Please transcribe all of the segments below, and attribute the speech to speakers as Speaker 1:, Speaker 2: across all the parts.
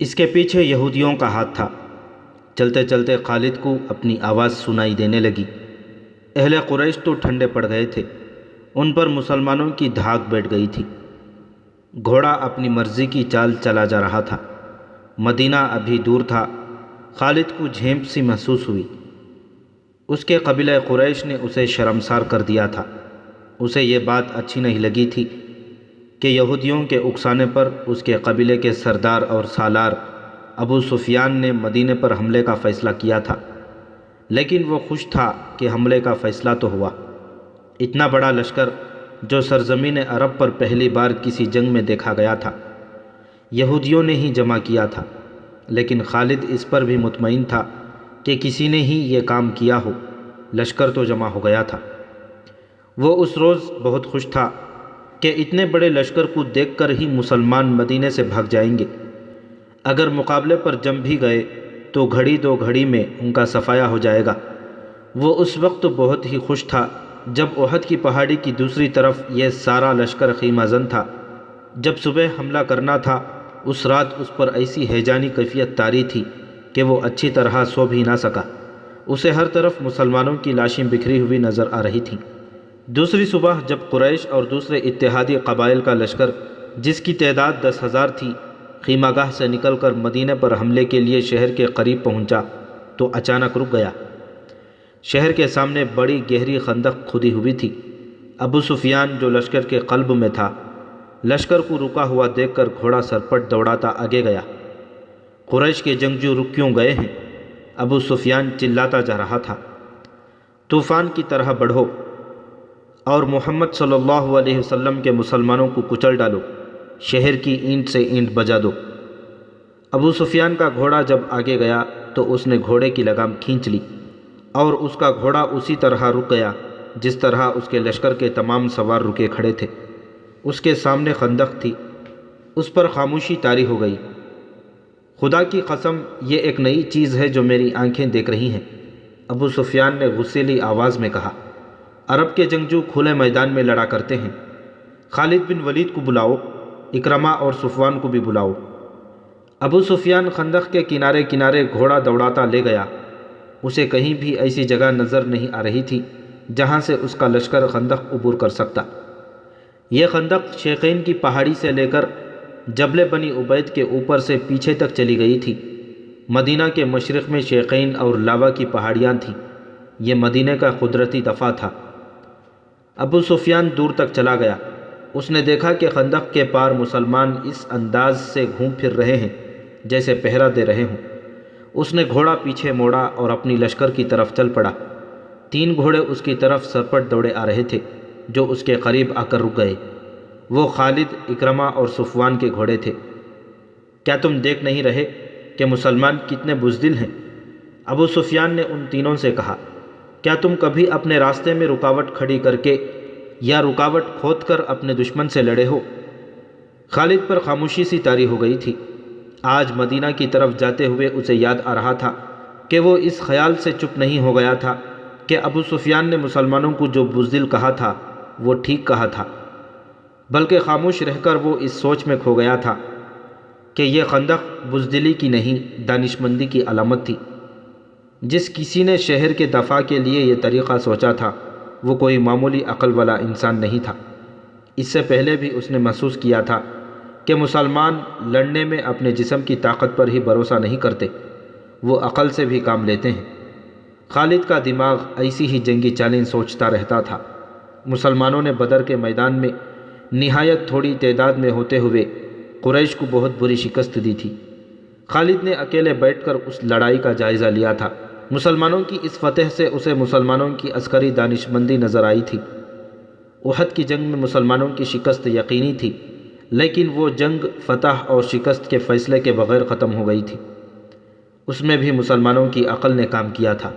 Speaker 1: اس کے پیچھے یہودیوں کا ہاتھ تھا۔ چلتے چلتے خالد کو اپنی آواز سنائی دینے لگی۔ اہل قریش تو ٹھنڈے پڑ گئے تھے، ان پر مسلمانوں کی دھاک بیٹھ گئی تھی۔ گھوڑا اپنی مرضی کی چال چلا جا رہا تھا۔ مدینہ ابھی دور تھا۔ خالد کو جھیمپ سی محسوس ہوئی۔ اس کے قبیلہ قریش نے اسے شرمسار کر دیا تھا۔ اسے یہ بات اچھی نہیں لگی تھی کہ یہودیوں کے اکسانے پر اس کے قبیلے کے سردار اور سالار ابو سفیان نے مدینے پر حملے کا فیصلہ کیا تھا، لیکن وہ خوش تھا کہ حملے کا فیصلہ تو ہوا۔ اتنا بڑا لشکر جو سرزمین عرب پر پہلی بار کسی جنگ میں دیکھا گیا تھا، یہودیوں نے ہی جمع کیا تھا، لیکن خالد اس پر بھی مطمئن تھا کہ کسی نے ہی یہ کام کیا ہو۔ لشکر تو جمع ہو گیا تھا۔ وہ اس روز بہت خوش تھا کہ اتنے بڑے لشکر کو دیکھ کر ہی مسلمان مدینے سے بھاگ جائیں گے۔ اگر مقابلے پر جم بھی گئے تو گھڑی دو گھڑی میں ان کا صفایا ہو جائے گا۔ وہ اس وقت بہت ہی خوش تھا جب احد کی پہاڑی کی دوسری طرف یہ سارا لشکر خیمہ زن تھا۔ جب صبح حملہ کرنا تھا، اس رات اس پر ایسی ہیجانی کیفیت طاری تھی کہ وہ اچھی طرح سو بھی نہ سکا۔ اسے ہر طرف مسلمانوں کی لاشیں بکھری ہوئی نظر آ رہی تھیں۔ دوسری صبح جب قریش اور دوسرے اتحادی قبائل کا لشکر، جس کی تعداد 10,000 تھی، خیمہ گاہ سے نکل کر مدینے پر حملے کے لیے شہر کے قریب پہنچا تو اچانک رک گیا۔ شہر کے سامنے بڑی گہری خندق کھودی ہوئی تھی۔ ابو سفیان جو لشکر کے قلب میں تھا، لشکر کو رکا ہوا دیکھ کر گھوڑا سرپٹ دوڑاتا آگے گیا۔ قریش کے جنگجو رک کیوں گئے ہیں؟ ابو سفیان چلاتا جا رہا تھا۔ طوفان کی طرح بڑھو اور محمد صلی اللہ علیہ وسلم کے مسلمانوں کو کچل ڈالو، شہر کی اینٹ سے اینٹ بجا دو۔ ابو سفیان کا گھوڑا جب آگے گیا تو اس نے گھوڑے کی لگام کھینچ لی اور اس کا گھوڑا اسی طرح رک گیا جس طرح اس کے لشکر کے تمام سوار رکے کھڑے تھے۔ اس کے سامنے خندق تھی، اس پر خاموشی طاری ہو گئی۔ خدا کی قسم، یہ ایک نئی چیز ہے جو میری آنکھیں دیکھ رہی ہیں، ابو سفیان نے غصیلی آواز میں کہا۔ عرب کے جنگجو کھلے میدان میں لڑا کرتے ہیں۔ خالد بن ولید کو بلاؤ، اکرمہ اور صفوان کو بھی بلاؤ۔ ابو سفیان خندق کے کنارے کنارے گھوڑا دوڑاتا لے گیا۔ اسے کہیں بھی ایسی جگہ نظر نہیں آ رہی تھی جہاں سے اس کا لشکر خندق عبور کر سکتا۔ یہ خندق شیخین کی پہاڑی سے لے کر جبل بنی عبید کے اوپر سے پیچھے تک چلی گئی تھی۔ مدینہ کے مشرق میں شیخین اور لاوا کی پہاڑیاں تھیں۔ یہ مدینہ کا قدرتی دفاع تھا۔ ابو سفیان دور تک چلا گیا۔ اس نے دیکھا کہ خندق کے پار مسلمان اس انداز سے گھوم پھر رہے ہیں جیسے پہرا دے رہے ہوں۔ اس نے گھوڑا پیچھے موڑا اور اپنی لشکر کی طرف چل پڑا۔ 3 گھوڑے اس کی طرف سرپٹ دوڑے آ رہے تھے جو اس کے قریب آ کر رک گئے۔ وہ خالد، اکرمہ اور صفوان کے گھوڑے تھے۔ کیا تم دیکھ نہیں رہے کہ مسلمان کتنے بزدل ہیں؟ ابو سفیان نے ان تینوں سے کہا۔ کیا تم کبھی اپنے راستے میں رکاوٹ کھڑی کر کے یا رکاوٹ کھود کر اپنے دشمن سے لڑے ہو؟ خالد پر خاموشی سی طاری ہو گئی تھی۔ آج مدینہ کی طرف جاتے ہوئے اسے یاد آ رہا تھا کہ وہ اس خیال سے چپ نہیں ہو گیا تھا کہ ابو سفیان نے مسلمانوں کو جو بزدل کہا تھا وہ ٹھیک کہا تھا، بلکہ خاموش رہ کر وہ اس سوچ میں کھو گیا تھا کہ یہ خندق بزدلی کی نہیں، دانشمندی کی علامت تھی۔ جس کسی نے شہر کے دفاع کے لیے یہ طریقہ سوچا تھا وہ کوئی معمولی عقل والا انسان نہیں تھا۔ اس سے پہلے بھی اس نے محسوس کیا تھا کہ مسلمان لڑنے میں اپنے جسم کی طاقت پر ہی بھروسہ نہیں کرتے، وہ عقل سے بھی کام لیتے ہیں۔ خالد کا دماغ ایسی ہی جنگی چالیں سوچتا رہتا تھا۔ مسلمانوں نے بدر کے میدان میں نہایت تھوڑی تعداد میں ہوتے ہوئے قریش کو بہت بری شکست دی تھی۔ خالد نے اکیلے بیٹھ کر اس لڑائی کا جائزہ لیا تھا۔ مسلمانوں کی اس فتح سے اسے مسلمانوں کی عسکری دانشمندی نظر آئی تھی۔ احد کی جنگ میں مسلمانوں کی شکست یقینی تھی، لیکن وہ جنگ فتح اور شکست کے فیصلے کے بغیر ختم ہو گئی تھی۔ اس میں بھی مسلمانوں کی عقل نے کام کیا تھا۔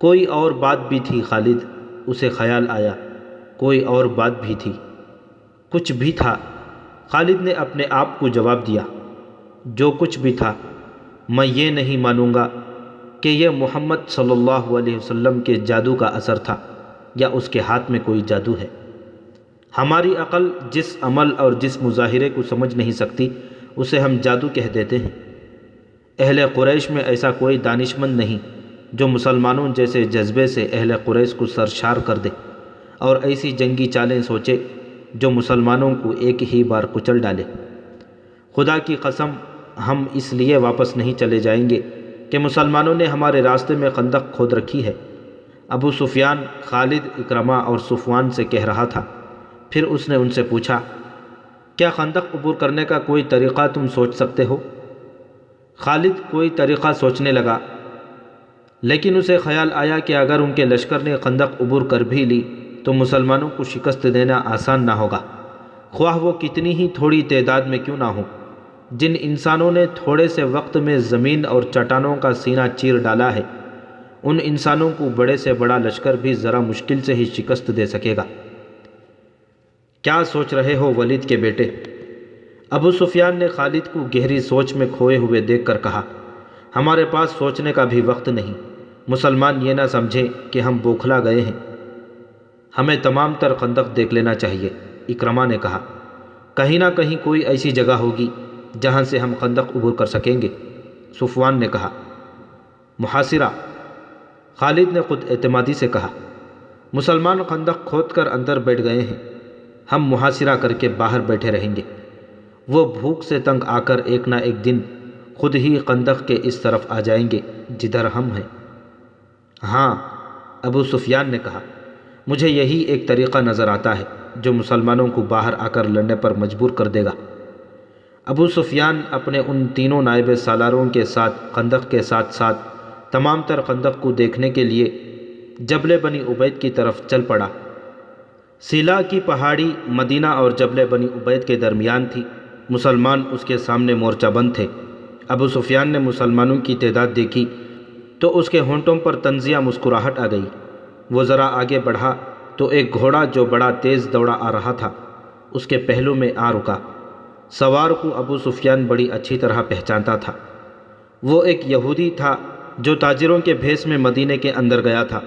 Speaker 1: کوئی اور بات بھی تھی خالد، اسے خیال آیا، کوئی اور بات بھی تھی، کچھ بھی تھا۔ خالد نے اپنے آپ کو جواب دیا، جو کچھ بھی تھا، میں یہ نہیں مانوں گا کہ یہ محمد صلی اللہ علیہ وسلم کے جادو کا اثر تھا یا اس کے ہاتھ میں کوئی جادو ہے۔ ہماری عقل جس عمل اور جس مظاہرے کو سمجھ نہیں سکتی اسے ہم جادو کہہ دیتے ہیں۔ اہل قریش میں ایسا کوئی دانشمند نہیں جو مسلمانوں جیسے جذبے سے اہل قریش کو سرشار کر دے اور ایسی جنگی چالیں سوچے جو مسلمانوں کو ایک ہی بار کچل ڈالے۔ خدا کی قسم ہم اس لیے واپس نہیں چلے جائیں گے کہ مسلمانوں نے ہمارے راستے میں خندق کھود رکھی ہے۔ ابو سفیان خالد، اکرمہ اور صفوان سے کہہ رہا تھا۔ پھر اس نے ان سے پوچھا، کیا خندق عبور کرنے کا کوئی طریقہ تم سوچ سکتے ہو؟ خالد کوئی طریقہ سوچنے لگا، لیکن اسے خیال آیا کہ اگر ان کے لشکر نے خندق عبور کر بھی لی تو مسلمانوں کو شکست دینا آسان نہ ہوگا، خواہ وہ کتنی ہی تھوڑی تعداد میں کیوں نہ ہو۔ جن انسانوں نے تھوڑے سے وقت میں زمین اور چٹانوں کا سینہ چیر ڈالا ہے، ان انسانوں کو بڑے سے بڑا لشکر بھی ذرا مشکل سے ہی شکست دے سکے گا۔ کیا سوچ رہے ہو ولید کے بیٹے؟ ابو سفیان نے خالد کو گہری سوچ میں کھوئے ہوئے دیکھ کر کہا، ہمارے پاس سوچنے کا بھی وقت نہیں، مسلمان یہ نہ سمجھیں کہ ہم بوکھلا گئے ہیں، ہمیں تمام تر خندق دیکھ لینا چاہیے۔ اکرمہ نے کہا، کہیں نہ کہیں کوئی ایسی جگہ ہوگی جہاں سے ہم خندق عبور کر سکیں گے۔ صفوان نے کہا، محاصرہ۔ خالد نے خود اعتمادی سے کہا، مسلمان خندق کھود کر اندر بیٹھ گئے ہیں، ہم محاصرہ کر کے باہر بیٹھے رہیں گے، وہ بھوک سے تنگ آ کر ایک نہ ایک دن خود ہی خندق کے اس طرف آ جائیں گے جدھر ہم ہیں۔ ہاں، ابو سفیان نے کہا، مجھے یہی ایک طریقہ نظر آتا ہے جو مسلمانوں کو باہر آ کر لڑنے پر مجبور کر دے گا۔ ابو سفیان اپنے ان تینوں نائب سالاروں کے ساتھ خندق کے ساتھ ساتھ تمام تر خندق کو دیکھنے کے لیے جبل بنی عبید کی طرف چل پڑا۔ سیلا کی پہاڑی مدینہ اور جبل بنی عبید کے درمیان تھی، مسلمان اس کے سامنے مورچہ بند تھے۔ ابو سفیان نے مسلمانوں کی تعداد دیکھی تو اس کے ہونٹوں پر طنزیہ مسکراہٹ آ گئی۔ وہ ذرا آگے بڑھا تو ایک گھوڑا جو بڑا تیز دوڑا آ رہا تھا اس کے پہلو میں آ رکا۔ سوار کو ابو سفیان بڑی اچھی طرح پہچانتا تھا، وہ ایک یہودی تھا جو تاجروں کے بھیس میں مدینے کے اندر گیا تھا۔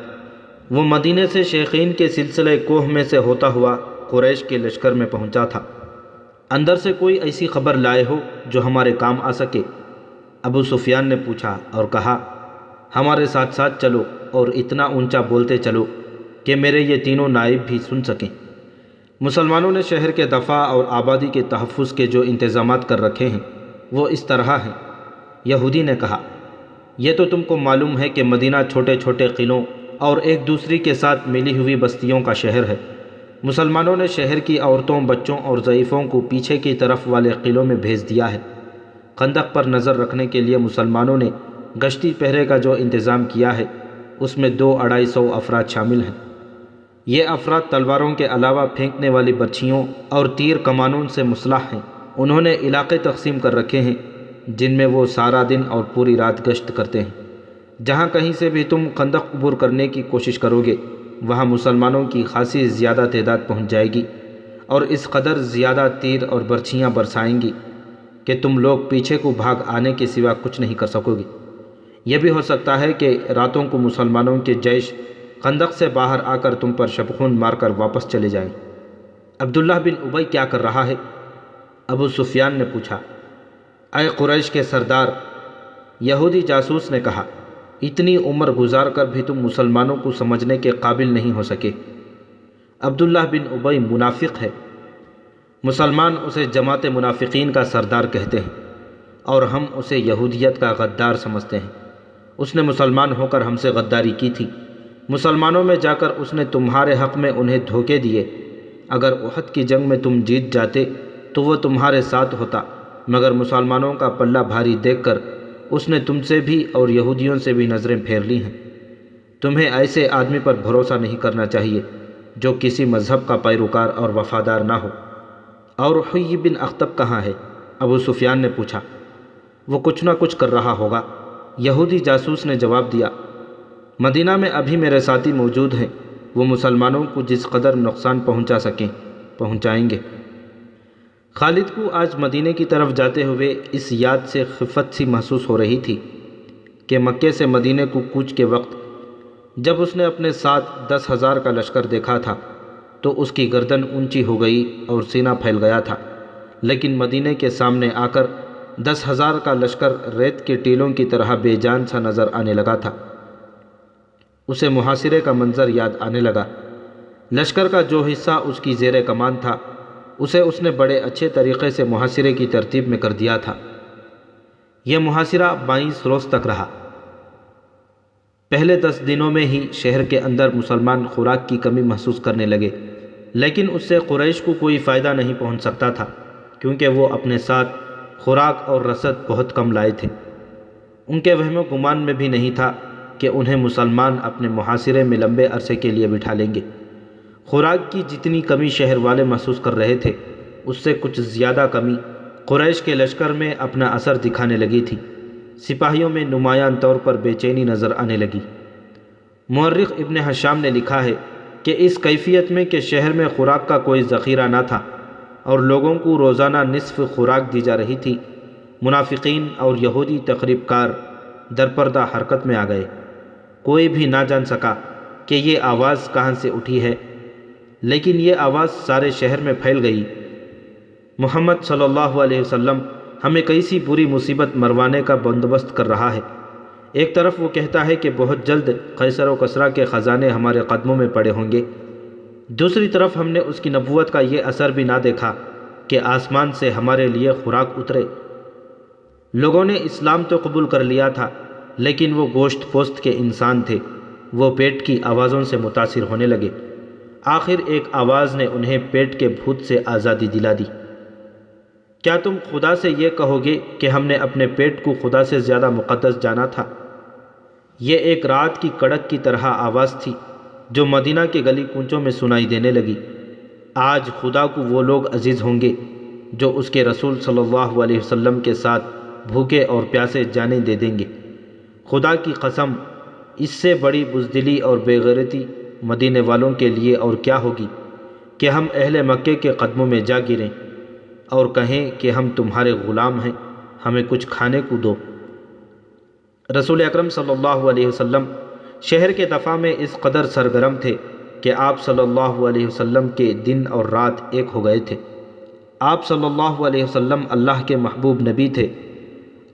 Speaker 1: وہ مدینے سے شیخین کے سلسلے کوہ میں سے ہوتا ہوا قریش کے لشکر میں پہنچا تھا۔ اندر سے کوئی ایسی خبر لائے ہو جو ہمارے کام آ سکے؟ ابو سفیان نے پوچھا اور کہا، ہمارے ساتھ ساتھ چلو اور اتنا اونچا بولتے چلو کہ میرے یہ تینوں نائب بھی سن سکیں۔ مسلمانوں نے شہر کے دفاع اور آبادی کے تحفظ کے جو انتظامات کر رکھے ہیں وہ اس طرح ہیں۔ یہودی نے کہا، یہ تو تم کو معلوم ہے کہ مدینہ چھوٹے چھوٹے قلعوں اور ایک دوسری کے ساتھ ملی ہوئی بستیوں کا شہر ہے۔ مسلمانوں نے شہر کی عورتوں، بچوں اور ضعیفوں کو پیچھے کی طرف والے قلعوں میں بھیج دیا ہے۔ خندق پر نظر رکھنے کے لیے مسلمانوں نے گشتی پہرے کا جو انتظام کیا ہے اس میں 200-250 افراد شامل ہیں۔ یہ افراد تلواروں کے علاوہ پھینکنے والی برچھیوں اور تیر کمانوں سے مسلح ہیں۔ انہوں نے علاقے تقسیم کر رکھے ہیں جن میں وہ سارا دن اور پوری رات گشت کرتے ہیں۔ جہاں کہیں سے بھی تم خندق عبور کرنے کی کوشش کرو گے وہاں مسلمانوں کی خاصی زیادہ تعداد پہنچ جائے گی اور اس قدر زیادہ تیر اور برچھیاں برسائیں گی کہ تم لوگ پیچھے کو بھاگ آنے کے سوا کچھ نہیں کر سکو گے۔ یہ بھی ہو سکتا ہے کہ راتوں کو مسلمانوں کے جیش خندق سے باہر آ کر تم پر شبخون مار کر واپس چلے جائیں۔ عبداللہ بن ابی کیا کر رہا ہے؟ ابو سفیان نے پوچھا۔ اے قریش کے سردار، یہودی جاسوس نے کہا، اتنی عمر گزار کر بھی تم مسلمانوں کو سمجھنے کے قابل نہیں ہو سکے۔ عبداللہ بن ابی منافق ہے، مسلمان اسے جماعت منافقین کا سردار کہتے ہیں اور ہم اسے یہودیت کا غدار سمجھتے ہیں۔ اس نے مسلمان ہو کر ہم سے غداری کی تھی، مسلمانوں میں جا کر اس نے تمہارے حق میں انہیں دھوکے دیے۔ اگر احد کی جنگ میں تم جیت جاتے تو وہ تمہارے ساتھ ہوتا، مگر مسلمانوں کا پلہ بھاری دیکھ کر اس نے تم سے بھی اور یہودیوں سے بھی نظریں پھیر لی ہیں۔ تمہیں ایسے آدمی پر بھروسہ نہیں کرنا چاہیے جو کسی مذہب کا پیروکار اور وفادار نہ ہو۔ اور حی بن اخطب کہاں ہے؟ ابو سفیان نے پوچھا۔ وہ کچھ نہ کچھ کر رہا ہوگا، یہودی جاسوس نے جواب دیا۔ مدینہ میں ابھی میرے ساتھی موجود ہیں، وہ مسلمانوں کو جس قدر نقصان پہنچا سکیں پہنچائیں گے۔ خالد کو آج مدینے کی طرف جاتے ہوئے اس یاد سے خفت سی محسوس ہو رہی تھی کہ مکے سے مدینے کو کوچ کے وقت جب اس نے اپنے ساتھ 10,000 کا لشکر دیکھا تھا تو اس کی گردن اونچی ہو گئی اور سینہ پھیل گیا تھا۔ لیکن مدینے کے سامنے آ کر 10,000 کا لشکر ریت کے ٹیلوں کی طرح بے جان سا نظر آنے لگا تھا۔ اسے محاصرے کا منظر یاد آنے لگا۔ لشکر کا جو حصہ اس کی زیر کمان تھا اسے اس نے بڑے اچھے طریقے سے محاصرے کی ترتیب میں کر دیا تھا۔ یہ محاصرہ 22 روز تک رہا۔ پہلے 10 دنوں میں ہی شہر کے اندر مسلمان خوراک کی کمی محسوس کرنے لگے، لیکن اس سے قریش کو کوئی فائدہ نہیں پہنچ سکتا تھا، کیونکہ وہ اپنے ساتھ خوراک اور رسد بہت کم لائے تھے۔ ان کے وہم و گمان میں بھی نہیں تھا کہ انہیں مسلمان اپنے محاصرے میں لمبے عرصے کے لیے بٹھا لیں گے۔ خوراک کی جتنی کمی شہر والے محسوس کر رہے تھے، اس سے کچھ زیادہ کمی قریش کے لشکر میں اپنا اثر دکھانے لگی تھی۔ سپاہیوں میں نمایاں طور پر بے چینی نظر آنے لگی۔ مورخ ابن حشام نے لکھا ہے کہ اس کیفیت میں کہ شہر میں خوراک کا کوئی ذخیرہ نہ تھا اور لوگوں کو روزانہ نصف خوراک دی جا رہی تھی، منافقین اور یہودی تخریب کار درپردہ حرکت میں آ گئے۔ کوئی بھی نہ جان سکا کہ یہ آواز کہاں سے اٹھی ہے، لیکن یہ آواز سارے شہر میں پھیل گئی۔ محمد صلی اللہ علیہ وسلم ہمیں کیسی بری مصیبت مروانے کا بندوبست کر رہا ہے۔ ایک طرف وہ کہتا ہے کہ بہت جلد قیصر و کسریٰ کے خزانے ہمارے قدموں میں پڑے ہوں گے، دوسری طرف ہم نے اس کی نبوت کا یہ اثر بھی نہ دیکھا کہ آسمان سے ہمارے لیے خوراک اترے۔ لوگوں نے اسلام تو قبول کر لیا تھا، لیکن وہ گوشت پوست کے انسان تھے، وہ پیٹ کی آوازوں سے متاثر ہونے لگے۔ آخر ایک آواز نے انہیں پیٹ کے بھوت سے آزادی دلا دی۔ کیا تم خدا سے یہ کہو گے کہ ہم نے اپنے پیٹ کو خدا سے زیادہ مقدس جانا تھا؟ یہ ایک رات کی کڑک کی طرح آواز تھی جو مدینہ کے گلی کوچوں میں سنائی دینے لگی۔ آج خدا کو وہ لوگ عزیز ہوں گے جو اس کے رسول صلی اللہ علیہ وسلم کے ساتھ بھوکے اور پیاسے جانیں دے دیں گے۔ خدا کی قسم، اس سے بڑی بزدلی اور بے غیرتی مدینے والوں کے لیے اور کیا ہوگی کہ ہم اہل مکے کے قدموں میں جا گریں اور کہیں کہ ہم تمہارے غلام ہیں، ہمیں کچھ کھانے کو دو۔ رسول اکرم صلی اللہ علیہ وسلم شہر کے دفاع میں اس قدر سرگرم تھے کہ آپ صلی اللہ علیہ وسلم کے دن اور رات ایک ہو گئے تھے۔ آپ صلی اللہ علیہ وسلم اللہ کے محبوب نبی تھے۔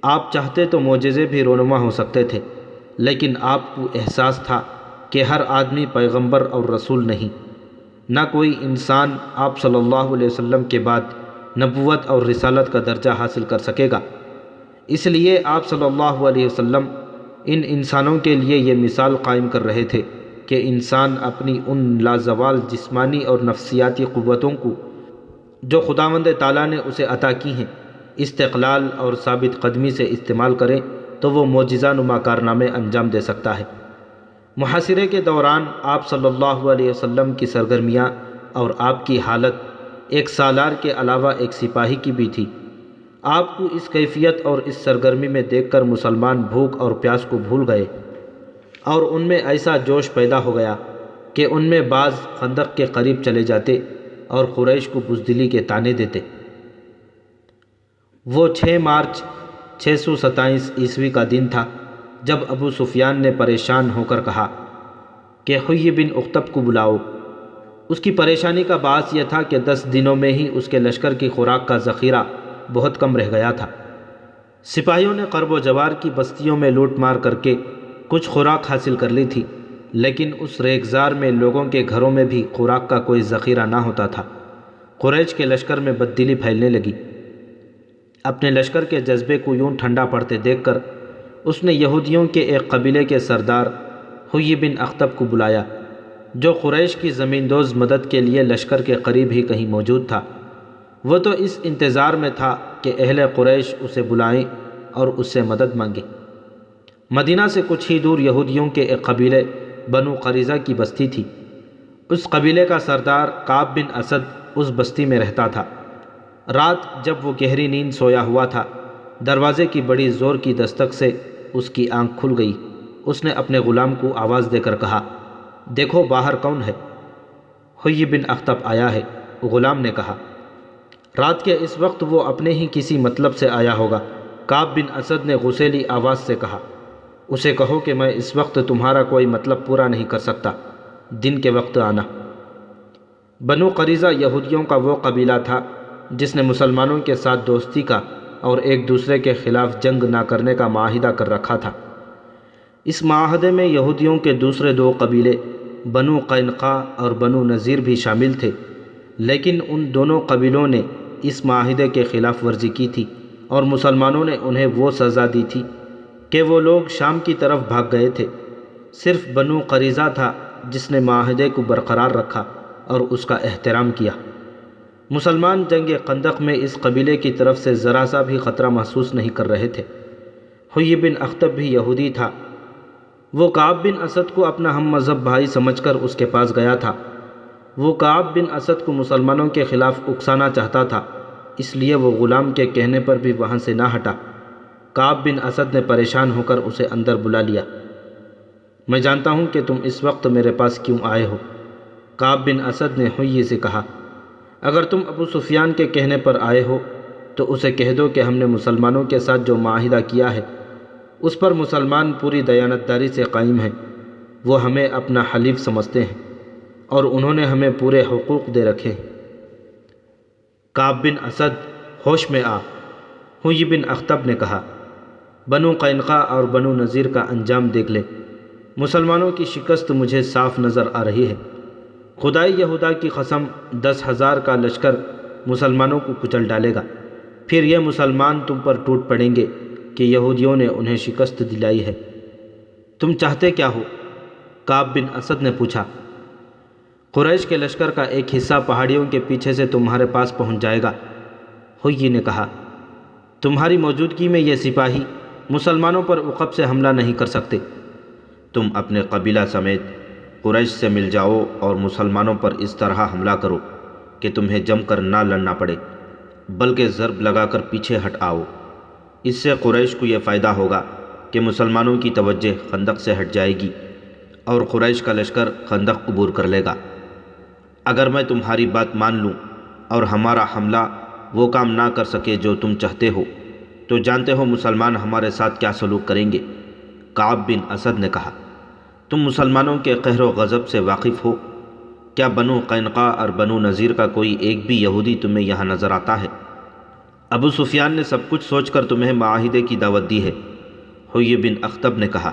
Speaker 1: آپ چاہتے تو معجزے بھی رونما ہو سکتے تھے، لیکن آپ کو احساس تھا کہ ہر آدمی پیغمبر اور رسول نہیں، نہ کوئی انسان آپ صلی اللہ علیہ وسلم کے بعد نبوت اور رسالت کا درجہ حاصل کر سکے گا۔ اس لیے آپ صلی اللہ علیہ وسلم ان انسانوں کے لیے یہ مثال قائم کر رہے تھے کہ انسان اپنی ان لازوال جسمانی اور نفسیاتی قوتوں کو جو خداوند تعالیٰ نے اسے عطا کی ہیں استقلال اور ثابت قدمی سے استعمال کرے تو وہ معجزہ نما کارنامے انجام دے سکتا ہے۔ محاصرے کے دوران آپ صلی اللہ علیہ وسلم کی سرگرمیاں اور آپ کی حالت ایک سالار کے علاوہ ایک سپاہی کی بھی تھی۔ آپ کو اس کیفیت اور اس سرگرمی میں دیکھ کر مسلمان بھوک اور پیاس کو بھول گئے اور ان میں ایسا جوش پیدا ہو گیا کہ ان میں بعض خندق کے قریب چلے جاتے اور قریش کو بزدلی کے طعنے دیتے۔ وہ 6 مارچ 627 عیسوی کا دن تھا جب ابو سفیان نے پریشان ہو کر کہا کہ حیی بن اخطب کو بلاؤ۔ اس کی پریشانی کا باعث یہ تھا کہ 10 دنوں میں ہی اس کے لشکر کی خوراک کا ذخیرہ بہت کم رہ گیا تھا۔ سپاہیوں نے قرب و جوار کی بستیوں میں لوٹ مار کر کے کچھ خوراک حاصل کر لی تھی، لیکن اس ریگزار میں لوگوں کے گھروں میں بھی خوراک کا کوئی ذخیرہ نہ ہوتا تھا۔ قریش کے لشکر میں بددلی پھیلنے لگی۔ اپنے لشکر کے جذبے کو یوں ٹھنڈا پڑتے دیکھ کر اس نے یہودیوں کے ایک قبیلے کے سردار حیی بن اخطب کو بلایا، جو قریش کی زمیندوز مدد کے لیے لشکر کے قریب ہی کہیں موجود تھا۔ وہ تو اس انتظار میں تھا کہ اہل قریش اسے بلائیں اور اس سے مدد مانگے۔ مدینہ سے کچھ ہی دور یہودیوں کے ایک قبیلے بنو قریظہ کی بستی تھی۔ اس قبیلے کا سردار کعب بن اسد اس بستی میں رہتا تھا۔ رات جب وہ گہری نیند سویا ہوا تھا، دروازے کی بڑی زور کی دستک سے اس کی آنکھ کھل گئی۔ اس نے اپنے غلام کو آواز دے کر کہا، دیکھو باہر کون ہے؟ حیی بن اخطب آیا ہے، غلام نے کہا۔ رات کے اس وقت وہ اپنے ہی کسی مطلب سے آیا ہوگا۔ کعب بن اسد نے غصیلی آواز سے کہا، اسے کہو کہ میں اس وقت تمہارا کوئی مطلب پورا نہیں کر سکتا، دن کے وقت آنا۔ بنو قریظہ یہودیوں کا وہ قبیلہ تھا جس نے مسلمانوں کے ساتھ دوستی کا اور ایک دوسرے کے خلاف جنگ نہ کرنے کا معاہدہ کر رکھا تھا۔ اس معاہدے میں یہودیوں کے دوسرے دو قبیلے بنو قینقاع اور بنو نذیر بھی شامل تھے، لیکن ان دونوں قبیلوں نے اس معاہدے کے خلاف ورزی کی تھی اور مسلمانوں نے انہیں وہ سزا دی تھی کہ وہ لوگ شام کی طرف بھاگ گئے تھے۔ صرف بنو قریظہ تھا جس نے معاہدے کو برقرار رکھا اور اس کا احترام کیا۔ مسلمان جنگ خندق میں اس قبیلے کی طرف سے ذرا سا بھی خطرہ محسوس نہیں کر رہے تھے۔ حیی بن اخطب بھی یہودی تھا۔ وہ کعب بن اسد کو اپنا ہم مذہب بھائی سمجھ کر اس کے پاس گیا تھا۔ وہ کعب بن اسد کو مسلمانوں کے خلاف اکسانا چاہتا تھا، اس لیے وہ غلام کے کہنے پر بھی وہاں سے نہ ہٹا۔ کعب بن اسد نے پریشان ہو کر اسے اندر بلا لیا۔ میں جانتا ہوں کہ تم اس وقت میرے پاس کیوں آئے ہو، کعب بن اسد نے حیی سے کہا۔ اگر تم ابو سفیان کے کہنے پر آئے ہو تو اسے کہہ دو کہ ہم نے مسلمانوں کے ساتھ جو معاہدہ کیا ہے اس پر مسلمان پوری دیانتداری سے قائم ہیں۔ وہ ہمیں اپنا حلیف سمجھتے ہیں اور انہوں نے ہمیں پورے حقوق دے رکھے ہیں۔ کعب بن اسد ہوش میں آ، حیی بن اخطب نے کہا، بنو قینقاع اور بنو نذیر کا انجام دیکھ لے۔ مسلمانوں کی شکست مجھے صاف نظر آ رہی ہے۔ خدائے یہودا کی قسم 10,000 کا لشکر مسلمانوں کو کچل ڈالے گا، پھر یہ مسلمان تم پر ٹوٹ پڑیں گے کہ یہودیوں نے انہیں شکست دلائی ہے۔ تم چاہتے کیا ہو؟ کعب بن اسد نے پوچھا۔ قریش کے لشکر کا ایک حصہ پہاڑیوں کے پیچھے سے تمہارے پاس پہنچ جائے گا، حیی نے کہا۔ تمہاری موجودگی میں یہ سپاہی مسلمانوں پر عقب سے حملہ نہیں کر سکتے۔ تم اپنے قبیلہ سمیت قریش سے مل جاؤ اور مسلمانوں پر اس طرح حملہ کرو کہ تمہیں جم کر نہ لڑنا پڑے، بلکہ ضرب لگا کر پیچھے ہٹ آؤ۔ اس سے قریش کو یہ فائدہ ہوگا کہ مسلمانوں کی توجہ خندق سے ہٹ جائے گی اور قریش کا لشکر خندق عبور کر لے گا۔ اگر میں تمہاری بات مان لوں اور ہمارا حملہ وہ کام نہ کر سکے جو تم چاہتے ہو تو جانتے ہو مسلمان ہمارے ساتھ کیا سلوک کریں گے، کعب بن اسد نے کہا۔ تم مسلمانوں کے قہر و غضب سے واقف ہو؟ کیا بنو قینقاع اور بنو نذیر کا کوئی ایک بھی یہودی تمہیں یہاں نظر آتا ہے؟ ابو سفیان نے سب کچھ سوچ کر تمہیں معاہدے کی دعوت دی ہے، حیی بن اخطب نے کہا۔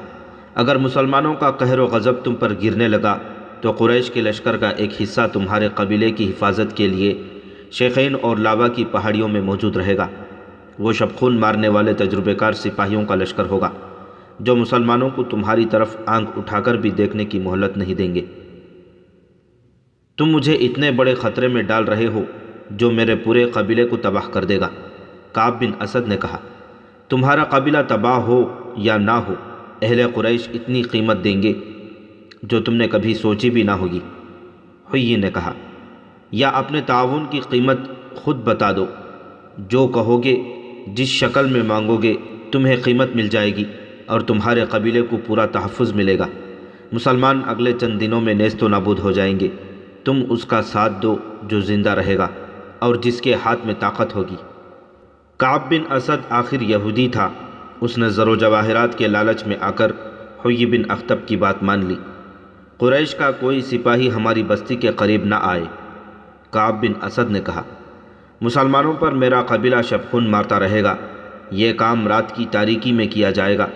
Speaker 1: اگر مسلمانوں کا قہر و غضب تم پر گرنے لگا تو قریش کے لشکر کا ایک حصہ تمہارے قبیلے کی حفاظت کے لیے شیخین اور لاوا کی پہاڑیوں میں موجود رہے گا۔ وہ شبخون مارنے والے تجربے کار سپاہیوں کا لشکر ہوگا جو مسلمانوں کو تمہاری طرف آنکھ اٹھا کر بھی دیکھنے کی مہلت نہیں دیں گے۔ تم مجھے اتنے بڑے خطرے میں ڈال رہے ہو جو میرے پورے قبیلے کو تباہ کر دے گا، کعب بن اسد نے کہا۔ تمہارا قبیلہ تباہ ہو یا نہ ہو، اہل قریش اتنی قیمت دیں گے جو تم نے کبھی سوچی بھی نہ ہوگی، حیی نے کہا۔ یا اپنے تعاون کی قیمت خود بتا دو، جو کہو گے، جس شکل میں مانگو گے تمہیں قیمت مل جائے گی اور تمہارے قبیلے کو پورا تحفظ ملے گا۔ مسلمان اگلے چند دنوں میں نیست و نابود ہو جائیں گے، تم اس کا ساتھ دو جو زندہ رہے گا اور جس کے ہاتھ میں طاقت ہوگی۔ کعب بن اسد آخر یہودی تھا، اس نے زر و جواہرات کے لالچ میں آ کر حیی بن اخطب کی بات مان لی۔ قریش کا کوئی سپاہی ہماری بستی کے قریب نہ آئے، کعب بن اسد نے کہا۔ مسلمانوں پر میرا قبیلہ شبخون مارتا رہے گا۔ یہ کام رات کی تاریکی میں کیا جائے گا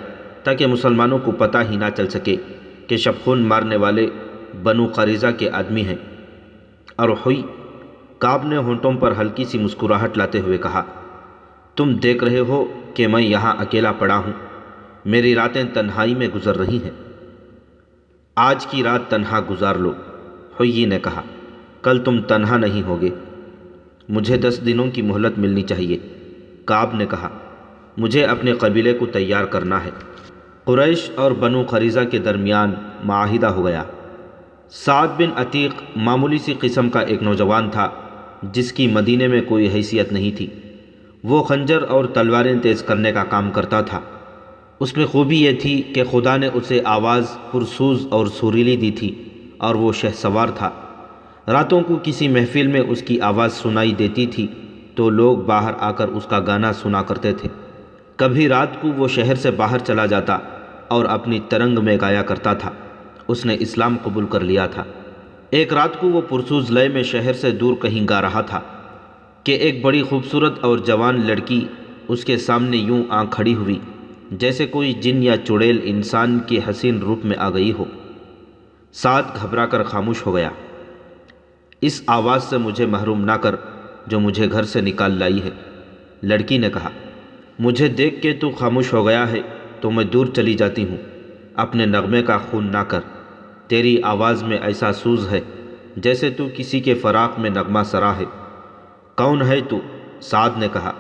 Speaker 1: تاکہ مسلمانوں کو پتہ ہی نہ چل سکے کہ شبخون مارنے والے بنو قریظہ کے آدمی ہیں۔ اور حیی، کعب نے ہونٹوں پر ہلکی سی مسکراہٹ لاتے ہوئے کہا، تم دیکھ رہے ہو کہ میں یہاں اکیلا پڑا ہوں، میری راتیں تنہائی میں گزر رہی ہیں۔ آج کی رات تنہا گزار لو، حیی نے کہا، کل تم تنہا نہیں ہوگے۔ مجھے 10 دنوں کی مہلت ملنی چاہیے، کعب نے کہا۔ مجھے اپنے قبیلے کو تیار کرنا ہے۔ قریش اور بنو قریظہ کے درمیان معاہدہ ہو گیا۔ سعد بن عتیق معمولی سی قسم کا ایک نوجوان تھا جس کی مدینے میں کوئی حیثیت نہیں تھی۔ وہ خنجر اور تلواریں تیز کرنے کا کام کرتا تھا۔ اس میں خوبی یہ تھی کہ خدا نے اسے آواز پرسوز اور سریلی دی تھی اور وہ شہسوار تھا۔ راتوں کو کسی محفل میں اس کی آواز سنائی دیتی تھی تو لوگ باہر آ کر اس کا گانا سنا کرتے تھے۔ کبھی رات کو وہ شہر سے باہر چلا جاتا اور اپنی ترنگ میں گایا کرتا تھا۔ اس نے اسلام قبول کر لیا تھا۔ ایک رات کو وہ پرسوز لے میں شہر سے دور کہیں گا رہا تھا کہ ایک بڑی خوبصورت اور جوان لڑکی اس کے سامنے یوں آنکھ کھڑی ہوئی جیسے کوئی جن یا چڑیل انسان کے حسین روپ میں آ گئی ہو۔ سعد گھبرا کر خاموش ہو گیا۔ اس آواز سے مجھے محروم نہ کر جو مجھے گھر سے نکال لائی ہے، لڑکی نے کہا۔ مجھے دیکھ کے تو خاموش ہو گیا ہے تو میں دور چلی جاتی ہوں، اپنے نغمے کا خون نہ کر۔ تیری آواز میں ایسا سوز ہے جیسے تو کسی کے فراق میں نغمہ سرا ہے۔ کون ہے تو؟ سعد نے کہا۔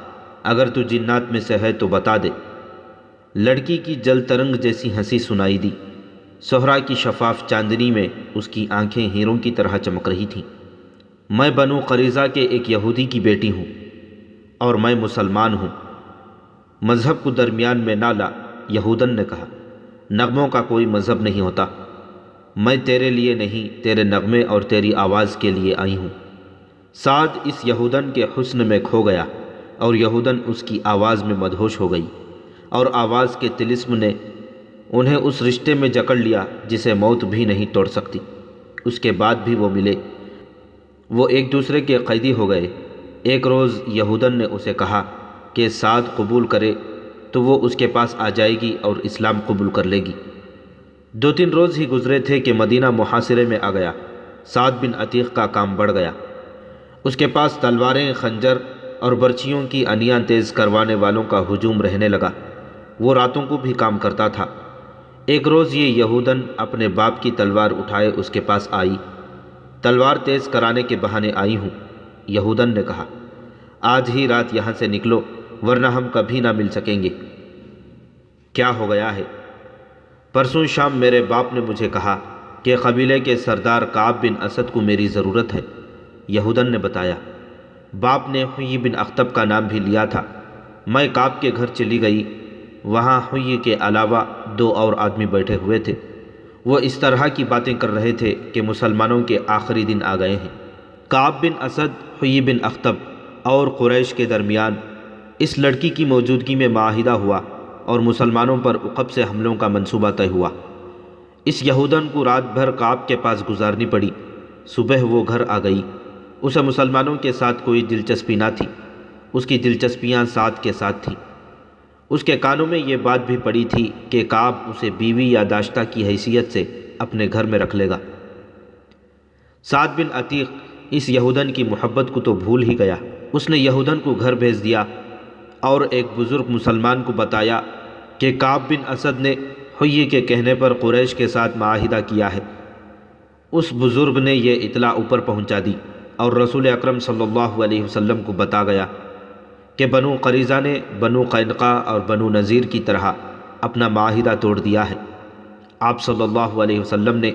Speaker 1: اگر تو جنات میں سے ہے تو بتا دے۔ لڑکی کی جل ترنگ جیسی ہنسی سنائی دی۔ صحرا کی شفاف چاندنی میں اس کی آنکھیں ہیروں کی طرح چمک رہی تھیں۔ میں بنو قریظہ کے ایک یہودی کی بیٹی ہوں اور میں مسلمان ہوں۔ مذہب کو درمیان میں نہ لا، یہودن نے کہا۔ نغموں کا کوئی مذہب نہیں ہوتا۔ میں تیرے لیے نہیں، تیرے نغمے اور تیری آواز کے لیے آئی ہوں۔ سعد اس یہودن کے حسن میں کھو گیا اور یہودن اس کی آواز میں مدہوش ہو گئی، اور آواز کے طلسم نے انہیں اس رشتے میں جکڑ لیا جسے موت بھی نہیں توڑ سکتی۔ اس کے بعد بھی وہ ملے، وہ ایک دوسرے کے قیدی ہو گئے۔ ایک روز یہودن نے اسے کہا کہ سعد قبول کرے تو وہ اس کے پاس آ جائے گی اور اسلام قبول کر لے گی۔ 2-3 روز ہی گزرے تھے کہ مدینہ محاصرے میں آ گیا۔ سعد بن عتیق کا کام بڑھ گیا۔ اس کے پاس تلواریں، خنجر اور برچھیوں کی انیاں تیز کروانے والوں کا ہجوم رہنے لگا۔ وہ راتوں کو بھی کام کرتا تھا۔ ایک روز یہ یہودن اپنے باپ کی تلوار اٹھائے اس کے پاس آئی۔ تلوار تیز کرانے کے بہانے آئی ہوں، یہودن نے کہا۔ آج ہی رات یہاں سے نکلو ورنہ ہم کبھی نہ مل سکیں گے۔ کیا ہو گیا ہے؟ پرسوں شام میرے باپ نے مجھے کہا کہ قبیلے کے سردار کعب بن اسد کو میری ضرورت ہے، یہودن نے بتایا۔ باپ نے حیی بن اخطب کا نام بھی لیا تھا۔ میں کعب کے گھر چلی گئی۔ وہاں حیی کے علاوہ 2 اور آدمی بیٹھے ہوئے تھے۔ وہ اس طرح کی باتیں کر رہے تھے کہ مسلمانوں کے آخری دن آ گئے ہیں۔ کعب بن اسد، حیی بن اخطب اور قریش کے درمیان اس لڑکی کی موجودگی میں معاہدہ ہوا اور مسلمانوں پر عقب سے حملوں کا منصوبہ طے ہوا۔ اس یہودن کو رات بھر کعب کے پاس گزارنی پڑی۔ صبح وہ گھر آ گئی۔ اسے مسلمانوں کے ساتھ کوئی دلچسپی نہ تھی۔ اس کی دلچسپیاں سعد کے ساتھ تھیں۔ اس کے کانوں میں یہ بات بھی پڑی تھی کہ کعب اسے بیوی یا داشتہ کی حیثیت سے اپنے گھر میں رکھ لے گا۔ سعد بن عتیق اس یہودن کی محبت کو تو بھول ہی گیا۔ اس نے یہودن کو گھر بھیج دیا اور ایک بزرگ مسلمان کو بتایا کہ کعب بن اسد نے حیی کے کہنے پر قریش کے ساتھ معاہدہ کیا ہے۔ اس بزرگ نے یہ اطلاع اوپر پہنچا دی اور رسول اکرم صلی اللہ علیہ وسلم کو بتا گیا کہ بنو قریظہ نے بنو قینقاع اور بنو نذیر کی طرح اپنا معاہدہ توڑ دیا ہے۔ آپ صلی اللہ علیہ وسلم نے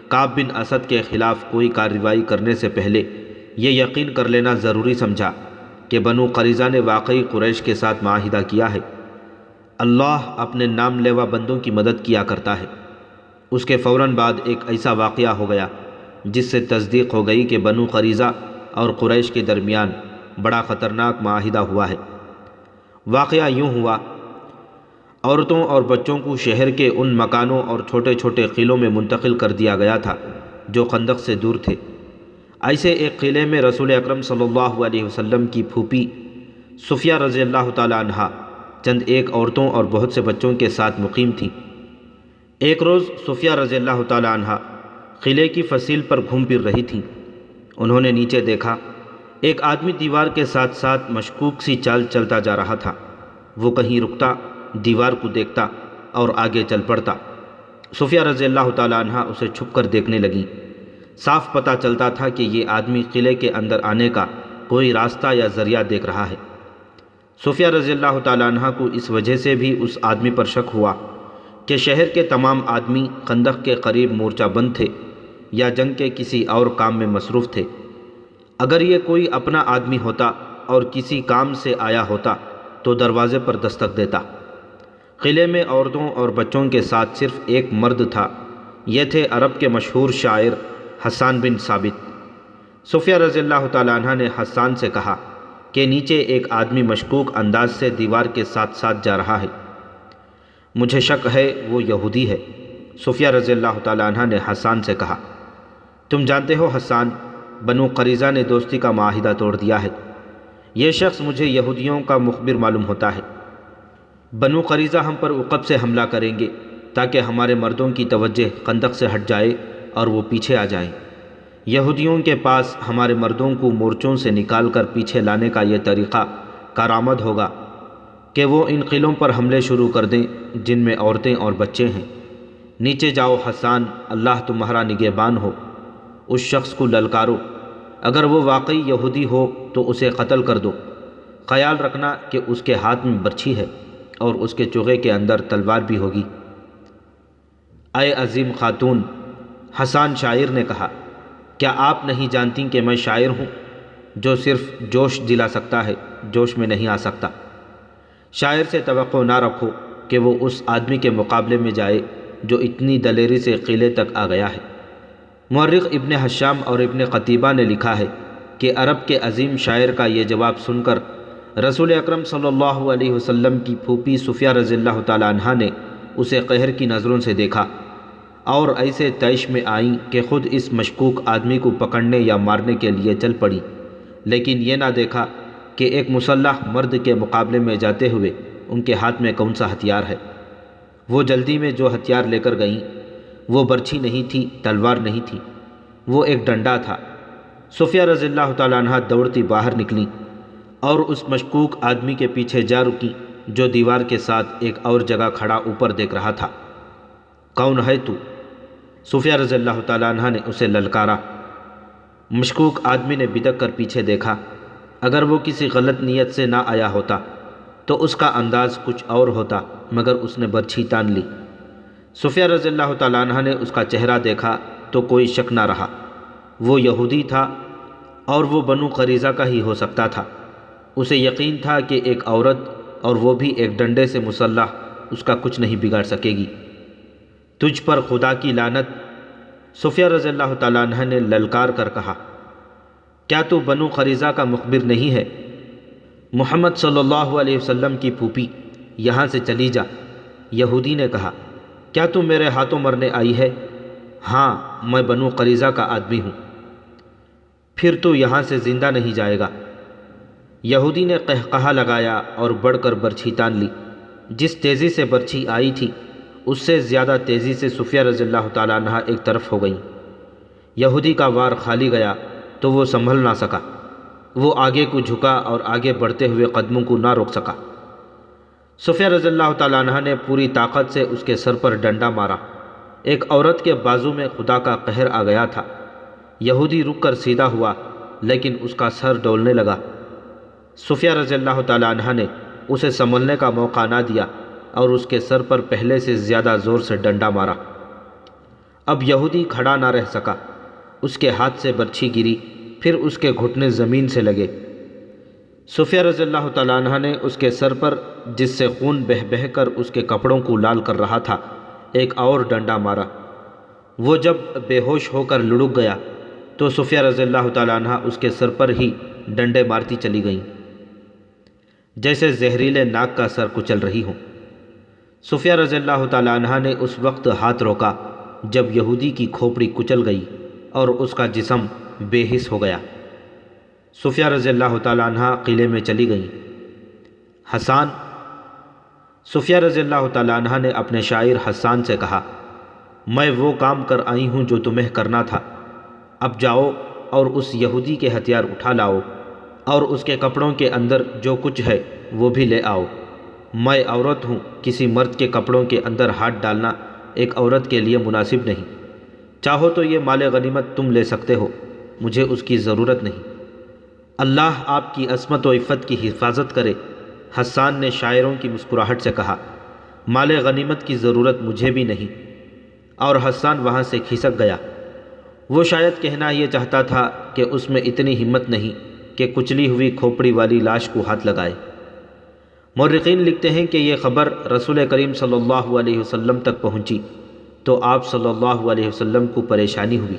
Speaker 1: کعب بن اسد کے خلاف کوئی کارروائی کرنے سے پہلے یہ یقین کر لینا ضروری سمجھا کہ بنو قریظہ نے واقعی قریش کے ساتھ معاہدہ کیا ہے۔ اللہ اپنے نام لیوا بندوں کی مدد کیا کرتا ہے۔ اس کے فوراً بعد ایک ایسا واقعہ ہو گیا جس سے تصدیق ہو گئی کہ بنو قریظہ اور قریش کے درمیان بڑا خطرناک معاہدہ ہوا ہے۔ واقعہ یوں ہوا، عورتوں اور بچوں کو شہر کے ان مکانوں اور چھوٹے چھوٹے قلعوں میں منتقل کر دیا گیا تھا جو خندق سے دور تھے۔ ایسے ایک قلعے میں رسول اکرم صلی اللہ علیہ وسلم کی پھوپھی صفیہ رضی اللہ تعالی عنہا چند ایک عورتوں اور بہت سے بچوں کے ساتھ مقیم تھیں۔ ایک روز صفیہ رضی اللہ تعالی عنہا قلعے کی فصیل پر گھوم پھر رہی تھیں۔ انہوں نے نیچے دیکھا، ایک آدمی دیوار کے ساتھ ساتھ مشکوک سی چال چلتا جا رہا تھا۔ وہ کہیں رکتا، دیوار کو دیکھتا اور آگے چل پڑتا۔ صفیہ رضی اللہ تعالی عنہا اسے چھپ کر دیکھنے لگیں۔ صاف پتہ چلتا تھا کہ یہ آدمی قلعے کے اندر آنے کا کوئی راستہ یا ذریعہ دیکھ رہا ہے۔ صفیہ رضی اللہ تعالی عنہا کو اس وجہ سے بھی اس آدمی پر شک ہوا کہ شہر کے تمام آدمی خندق کے قریب مورچہ بند تھے یا جنگ کے کسی اور کام میں مصروف تھے۔ اگر یہ کوئی اپنا آدمی ہوتا اور کسی کام سے آیا ہوتا تو دروازے پر دستک دیتا۔ قلعے میں عورتوں اور بچوں کے ساتھ صرف ایک مرد تھا۔ یہ تھے عرب کے مشہور شاعر حسان بن ثابت۔ صفیہ رضی اللہ تعالی عنہ نے حسان سے کہا کہ نیچے ایک آدمی مشکوک انداز سے دیوار کے ساتھ ساتھ جا رہا ہے، مجھے شک ہے وہ یہودی ہے۔ صفیہ رضی اللہ تعالی عنہ نے حسان سے کہا، تم جانتے ہو حسان، بنو قریظہ نے دوستی کا معاہدہ توڑ دیا ہے۔ یہ شخص مجھے یہودیوں کا مخبر معلوم ہوتا ہے۔ بنو قریظہ ہم پر عقب سے حملہ کریں گے تاکہ ہمارے مردوں کی توجہ خندق سے ہٹ جائے اور وہ پیچھے آ جائیں۔ یہودیوں کے پاس ہمارے مردوں کو مورچوں سے نکال کر پیچھے لانے کا یہ طریقہ کارآمد ہوگا کہ وہ ان قلعوں پر حملے شروع کر دیں جن میں عورتیں اور بچے ہیں۔ نیچے جاؤ حسان، اللہ تمہارا نگہبان ہو۔ اس شخص کو للکارو، اگر وہ واقعی یہودی ہو تو اسے قتل کر دو۔ خیال رکھنا کہ اس کے ہاتھ میں برچھی ہے اور اس کے چوغے کے اندر تلوار بھی ہوگی۔ اے عظیم خاتون، حسان شاعر نے کہا، کیا آپ نہیں جانتی کہ میں شاعر ہوں جو صرف جوش دلا سکتا ہے، جوش میں نہیں آ سکتا۔ شاعر سے توقع نہ رکھو کہ وہ اس آدمی کے مقابلے میں جائے جو اتنی دلیری سے قلعے تک آ گیا ہے۔ مورخ ابن حشام اور ابن قتیبہ نے لکھا ہے کہ عرب کے عظیم شاعر کا یہ جواب سن کر رسول اکرم صلی اللہ علیہ وسلم کی پھوپھی صفیہ رضی اللہ تعالیٰ عنہا نے اسے قہر کی نظروں سے دیکھا اور ایسے طیش میں آئیں کہ خود اس مشکوک آدمی کو پکڑنے یا مارنے کے لیے چل پڑیں، لیکن یہ نہ دیکھا کہ ایک مسلح مرد کے مقابلے میں جاتے ہوئے ان کے ہاتھ میں کون سا ہتھیار ہے۔ وہ جلدی میں جو ہتھیار لے کر گئیں وہ برچھی نہیں تھی، تلوار نہیں تھی، وہ ایک ڈنڈا تھا۔ صفیہ رضی اللہ تعالیٰ عنہ دوڑتی باہر نکلیں اور اس مشکوک آدمی کے پیچھے جا رکیں جو دیوار کے ساتھ ایک اور جگہ کھڑا اوپر دیکھ رہا تھا۔ کون ہے تو؟ صفیہ رضی اللہ تعالیٰ عنہ نے اسے للکارا۔ مشکوک آدمی نے بدک کر پیچھے دیکھا۔ اگر وہ کسی غلط نیت سے نہ آیا ہوتا تو اس کا انداز کچھ اور ہوتا، مگر اس نے برچھی تان لی۔ صفیہ رضی اللہ تعالیٰ عنہ نے اس کا چہرہ دیکھا تو کوئی شک نہ رہا، وہ یہودی تھا اور وہ بنو قریظہ کا ہی ہو سکتا تھا۔ اسے یقین تھا کہ ایک عورت اور وہ بھی ایک ڈنڈے سے مسلح اس کا کچھ نہیں بگاڑ سکے گی۔ تجھ پر خدا کی لعنت، صفیہ رضی اللہ تعالیٰ عنہ نے للکار کر کہا، کیا تو بنو قریظہ کا مخبر نہیں ہے؟ محمد صلی اللہ علیہ وسلم کی پھوپھی، یہاں سے چلی جا۔ یہودی نے کہا، کیا تو میرے ہاتھوں مرنے آئی ہے؟ ہاں، میں بنو قریظہ کا آدمی ہوں۔ پھر تو یہاں سے زندہ نہیں جائے گا۔ یہودی نے قہقہا لگایا اور بڑھ کر برچھی تان لی۔ جس تیزی سے برچھی آئی تھی اس سے زیادہ تیزی سے صفیہ رضی اللہ تعالیٰ عنہ ایک طرف ہو گئیں۔ یہودی کا وار خالی گیا تو وہ سنبھل نہ سکا، وہ آگے کو جھکا اور آگے بڑھتے ہوئے قدموں کو نہ روک سکا۔ صفیہ رضی اللہ تعالیٰ عنہ نے پوری طاقت سے اس کے سر پر ڈنڈا مارا۔ ایک عورت کے بازو میں خدا کا قہر آ گیا تھا۔ یہودی رک کر سیدھا ہوا لیکن اس کا سر ڈولنے لگا۔ صفیہ رضی اللہ تعالیٰ عنہ نے اسے سنبھلنے کا موقع نہ دیا اور اس کے سر پر پہلے سے زیادہ زور سے ڈنڈا مارا۔ اب یہودی کھڑا نہ رہ سکا، اس کے ہاتھ سے برچھی گری، پھر اس کے گھٹنے زمین سے لگے۔ صفیہ رضی اللہ تعالیٰ عنہ نے اس کے سر پر، جس سے خون بہہ بہہ کر اس کے کپڑوں کو لال کر رہا تھا، ایک اور ڈنڈا مارا۔ وہ جب بے ہوش ہو کر لڑک گیا تو صفیہ رضی اللہ تعالیٰ عنہ اس کے سر پر ہی ڈنڈے مارتی چلی گئیں جیسے زہریلے ناگ کا سر کچل رہی ہوں۔ صفیہ رضی اللہ تعالیٰ عنہ نے اس وقت ہاتھ روکا جب یہودی کی کھوپڑی کچل گئی اور اس کا جسم بے حس ہو گیا۔ صفیہ رضی اللہ تعالیٰ عنہ قلعے میں چلی گئیں۔ حسان، صفیہ رضی اللہ تعالیٰ عنہ نے اپنے شاعر حسان سے کہا، میں وہ کام کر آئی ہوں جو تمہیں کرنا تھا۔ اب جاؤ اور اس یہودی کے ہتھیار اٹھا لاؤ اور اس کے کپڑوں کے اندر جو کچھ ہے وہ بھی لے آؤ۔ میں عورت ہوں، کسی مرد کے کپڑوں کے اندر ہاتھ ڈالنا ایک عورت کے لیے مناسب نہیں۔ چاہو تو یہ مال غنیمت تم لے سکتے ہو، مجھے اس کی ضرورت نہیں۔ اللہ آپ کی عصمت و عفت کی حفاظت کرے۔ حسان نے شاعروں کی مسکراہٹ سے کہا، مال غنیمت کی ضرورت مجھے بھی نہیں، اور حسان وہاں سے کھسک گیا۔ وہ شاید کہنا یہ چاہتا تھا کہ اس میں اتنی ہمت نہیں کہ کچلی ہوئی کھوپڑی والی لاش کو ہاتھ لگائے۔ مورخین لکھتے ہیں کہ یہ خبر رسول کریم صلی اللہ علیہ وسلم تک پہنچی تو آپ صلی اللہ علیہ وسلم کو پریشانی ہوئی۔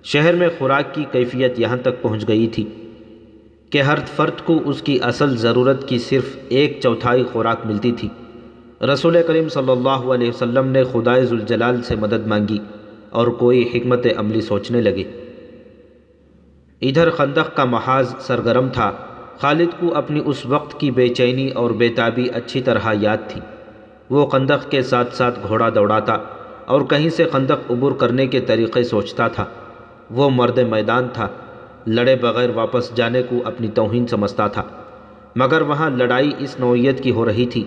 Speaker 1: شہر میں خوراک کی کیفیت یہاں تک پہنچ گئی تھی کہ ہر فرد کو اس کی اصل ضرورت کی صرف 1/4 خوراک ملتی تھی۔ رسول کریم صلی اللہ علیہ وسلم نے خدائے ذوالجلال سے مدد مانگی اور کوئی حکمت عملی سوچنے لگے۔ ادھر خندق کا محاذ سرگرم تھا خالد کو اپنی اس وقت کی بے چینی اور بے تابی اچھی طرح یاد تھی۔ وہ خندق کے ساتھ ساتھ گھوڑا دوڑاتا اور کہیں سے خندق عبور کرنے کے طریقے سوچتا تھا۔ وہ مرد میدان تھا، لڑے بغیر واپس جانے کو اپنی توہین سمجھتا تھا، مگر وہاں لڑائی اس نوعیت کی ہو رہی تھی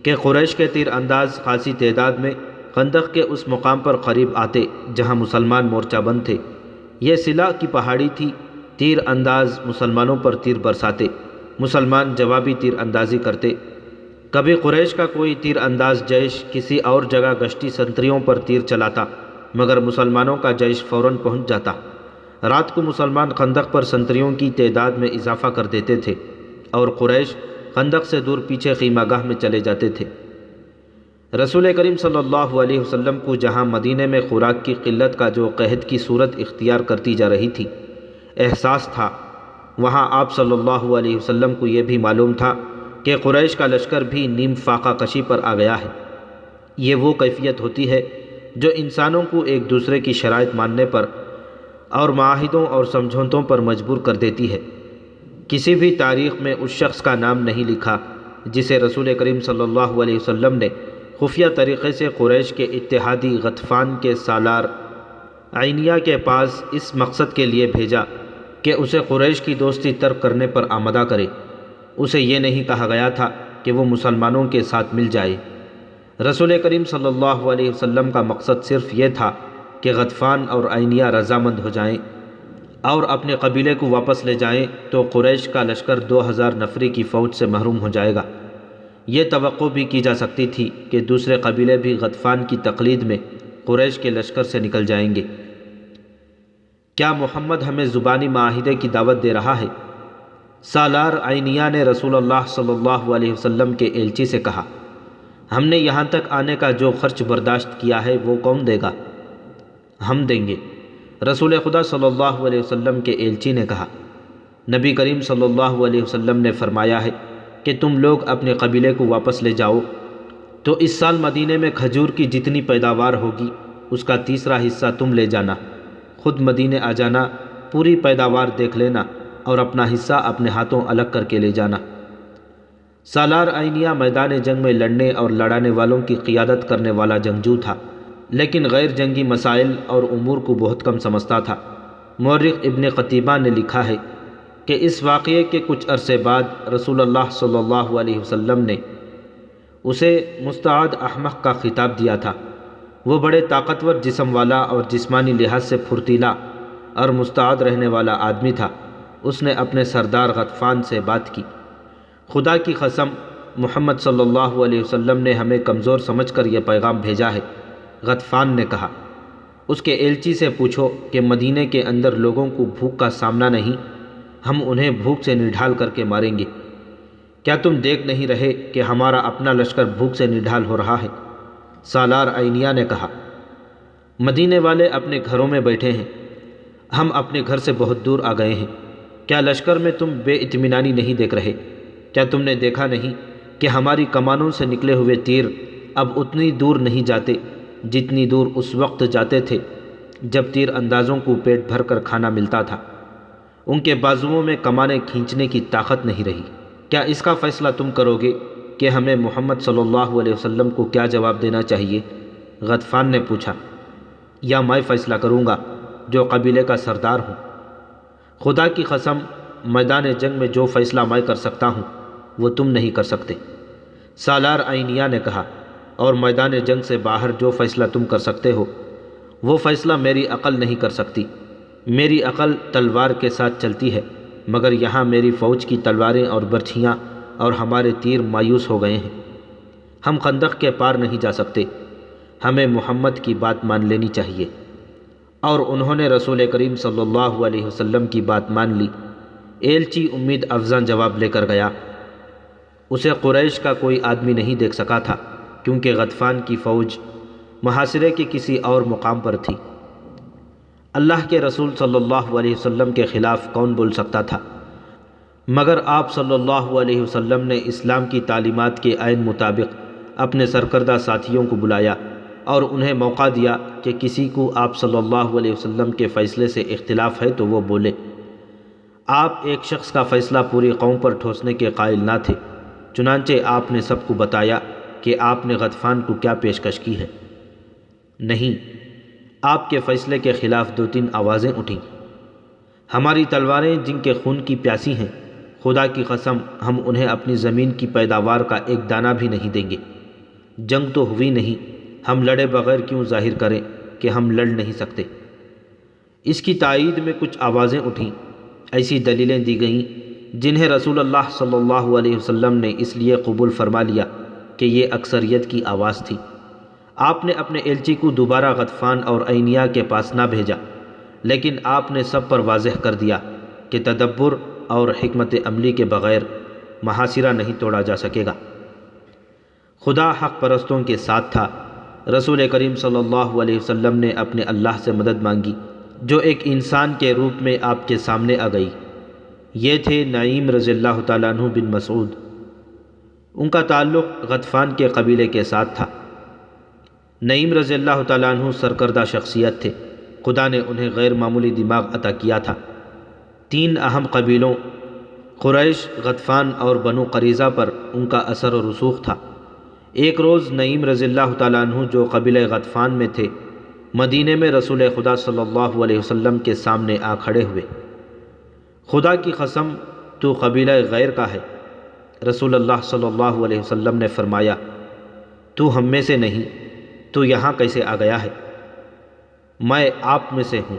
Speaker 1: کہ قریش کے تیر انداز خاصی تعداد میں خندق کے اس مقام پر قریب آتے جہاں مسلمان مورچہ بند تھے۔ یہ صلہ کی پہاڑی تھی، تیر انداز مسلمانوں پر تیر برساتے، مسلمان جوابی تیر اندازی کرتے۔ کبھی قریش کا کوئی تیر انداز جیش کسی اور جگہ گشتی سنتریوں پر تیر چلاتا، مگر مسلمانوں کا جیش فوراً پہنچ جاتا۔ رات کو مسلمان خندق پر سنتریوں کی تعداد میں اضافہ کر دیتے تھے اور قریش خندق سے دور پیچھے خیمہ گاہ میں چلے جاتے تھے۔ رسول کریم صلی اللہ علیہ وسلم کو جہاں مدینے میں خوراک کی قلت کا جو قحط کی صورت اختیار کرتی جا رہی تھی احساس تھا، وہاں آپ صلی اللہ علیہ وسلم کو یہ بھی معلوم تھا کہ قریش کا لشکر بھی نیم فاقہ کشی پر آ گیا ہے۔ یہ وہ کیفیت ہوتی ہے جو انسانوں کو ایک دوسرے کی شرائط ماننے پر اور معاہدوں اور سمجھوتوں پر مجبور کر دیتی ہے۔ کسی بھی تاریخ میں اس شخص کا نام نہیں لکھا جسے رسول کریم صلی اللہ علیہ وسلم نے خفیہ طریقے سے قریش کے اتحادی غطفان کے سالار عینیہ کے پاس اس مقصد کے لیے بھیجا کہ اسے قریش کی دوستی ترک کرنے پر آمادہ کرے۔ اسے یہ نہیں کہا گیا تھا کہ وہ مسلمانوں کے ساتھ مل جائے۔ رسول کریم صلی اللہ علیہ وسلم کا مقصد صرف یہ تھا کہ غطفان اور عینیہ رضامند ہو جائیں اور اپنے قبیلے کو واپس لے جائیں تو قریش کا لشکر 2000 نفری کی فوج سے محروم ہو جائے گا۔ یہ توقع بھی کی جا سکتی تھی کہ دوسرے قبیلے بھی غطفان کی تقلید میں قریش کے لشکر سے نکل جائیں گے۔ کیا محمد ہمیں زبانی معاہدے کی دعوت دے رہا ہے؟ سالار عینیہ نے رسول اللہ صلی اللہ علیہ وسلم کے ایلچی سے کہا، ہم نے یہاں تک آنے کا جو خرچ برداشت کیا ہے وہ کون دے گا؟ ہم دیں گے۔ رسول خدا صلی اللہ علیہ وسلم کے ایلچی نے کہا، نبی کریم صلی اللہ علیہ وسلم نے فرمایا ہے کہ تم لوگ اپنے قبیلے کو واپس لے جاؤ تو اس سال مدینے میں کھجور کی جتنی پیداوار ہوگی اس کا تیسرا حصہ تم لے جانا، خود مدینے آ جانا، پوری پیداوار دیکھ لینا اور اپنا حصہ اپنے ہاتھوں الگ کر کے لے جانا۔ سالار عینیہ میدان جنگ میں لڑنے اور لڑانے والوں کی قیادت کرنے والا جنگجو تھا، لیکن غیر جنگی مسائل اور امور کو بہت کم سمجھتا تھا۔ مورخ ابن قتیبہ نے لکھا ہے کہ اس واقعے کے کچھ عرصے بعد رسول اللہ صلی اللہ علیہ وسلم نے اسے مستعد احمق کا خطاب دیا تھا۔ وہ بڑے طاقتور جسم والا اور جسمانی لحاظ سے پھرتیلا اور مستعد رہنے والا آدمی تھا۔ اس نے اپنے سردار غطفان سے بات کی، خدا کی قسم محمد صلی اللہ علیہ وسلم نے ہمیں کمزور سمجھ کر یہ پیغام بھیجا ہے۔ غطفان نے کہا، اس کے ایلچی سے پوچھو کہ مدینے کے اندر لوگوں کو بھوک کا سامنا نہیں، ہم انہیں بھوک سے نڈھال کر کے ماریں گے۔ کیا تم دیکھ نہیں رہے کہ ہمارا اپنا لشکر بھوک سے نڈھال ہو رہا ہے؟ سالار عینیہ نے کہا، مدینے والے اپنے گھروں میں بیٹھے ہیں، ہم اپنے گھر سے بہت دور آ گئے ہیں۔ کیا لشکر میں تم بے اطمینانی نہیں دیکھ رہے؟ کیا تم نے دیکھا نہیں کہ ہماری کمانوں سے نکلے ہوئے تیر اب اتنی دور نہیں جاتے جتنی دور اس وقت جاتے تھے جب تیر اندازوں کو پیٹ بھر کر کھانا ملتا تھا؟ ان کے بازوؤں میں کمانیں کھینچنے کی طاقت نہیں رہی۔ کیا اس کا فیصلہ تم کرو گے کہ ہمیں محمد صلی اللہ علیہ وسلم کو کیا جواب دینا چاہیے؟ غطفان نے پوچھا، یا میں فیصلہ کروں گا جو قبیلے کا سردار ہوں؟ خدا کی قسم میدان جنگ میں جو فیصلہ میں کر سکتا ہوں وہ تم نہیں کر سکتے۔ سالار عینیہ نے کہا، اور میدان جنگ سے باہر جو فیصلہ تم کر سکتے ہو وہ فیصلہ میری عقل نہیں کر سکتی۔ میری عقل تلوار کے ساتھ چلتی ہے، مگر یہاں میری فوج کی تلواریں اور برچھیاں اور ہمارے تیر مایوس ہو گئے ہیں۔ ہم خندق کے پار نہیں جا سکتے، ہمیں محمد کی بات مان لینی چاہیے۔ اور انہوں نے رسول کریم صلی اللہ علیہ وسلم کی بات مان لی۔ ایلچی امید افزاں جواب لے کر گیا۔ اسے قریش کا کوئی آدمی نہیں دیکھ سکا تھا کیونکہ غطفان کی فوج محاصرے کے کسی اور مقام پر تھی۔ اللہ کے رسول صلی اللہ علیہ وسلم کے خلاف کون بول سکتا تھا؟ مگر آپ صلی اللہ علیہ وسلم نے اسلام کی تعلیمات کے عین مطابق اپنے سرکردہ ساتھیوں کو بلایا اور انہیں موقع دیا کہ کسی کو آپ صلی اللہ علیہ وسلم کے فیصلے سے اختلاف ہے تو وہ بولے۔ آپ ایک شخص کا فیصلہ پوری قوم پر ٹھوسنے کے قائل نہ تھے، چنانچہ آپ نے سب کو بتایا کہ آپ نے غطفان کو کیا پیشکش کی ہے۔ نہیں، آپ کے فیصلے کے خلاف 2-3 آوازیں اٹھیں۔ ہماری تلواریں جن کے خون کی پیاسی ہیں، خدا کی قسم ہم انہیں اپنی زمین کی پیداوار کا ایک دانہ بھی نہیں دیں گے۔ جنگ تو ہوئی نہیں، ہم لڑے بغیر کیوں ظاہر کریں کہ ہم لڑ نہیں سکتے؟ اس کی تائید میں کچھ آوازیں اٹھیں۔ ایسی دلیلیں دی گئیں جنہیں رسول اللہ صلی اللہ علیہ وسلم نے اس لیے قبول فرما لیا کہ یہ اکثریت کی آواز تھی۔ آپ نے اپنے ایلچی کو دوبارہ غطفان اور عینیہ کے پاس نہ بھیجا، لیکن آپ نے سب پر واضح کر دیا کہ تدبر اور حکمت عملی کے بغیر محاصرہ نہیں توڑا جا سکے گا۔ خدا حق پرستوں کے ساتھ تھا۔ رسول کریم صلی اللہ علیہ وسلم نے اپنے اللہ سے مدد مانگی جو ایک انسان کے روپ میں آپ کے سامنے آ گئی۔ یہ تھے نعیم رضی اللہ تعالیٰ عنہ بن مسعود۔ ان کا تعلق غطفان کے قبیلے کے ساتھ تھا۔ نعیم رضی اللہ تعالیٰ عنہ سرکردہ شخصیت تھے۔ خدا نے انہیں غیر معمولی دماغ عطا کیا تھا۔ 3 اہم قبیلوں قریش، غطفان اور بنو قریظہ پر ان کا اثر و رسوخ تھا۔ ایک روز نعیم رضی اللہ تعالیٰ عنہ جو قبیلہ غطفان میں تھے، مدینے میں رسول خدا صلی اللہ علیہ وسلم کے سامنے آ کھڑے ہوئے۔ خدا کی قسم تو قبیلہ غیر کا ہے۔ رسول اللہ صلی اللہ علیہ وسلم نے فرمایا، تو ہم میں سے نہیں، تو یہاں کیسے آ گیا ہے؟ میں آپ میں سے ہوں۔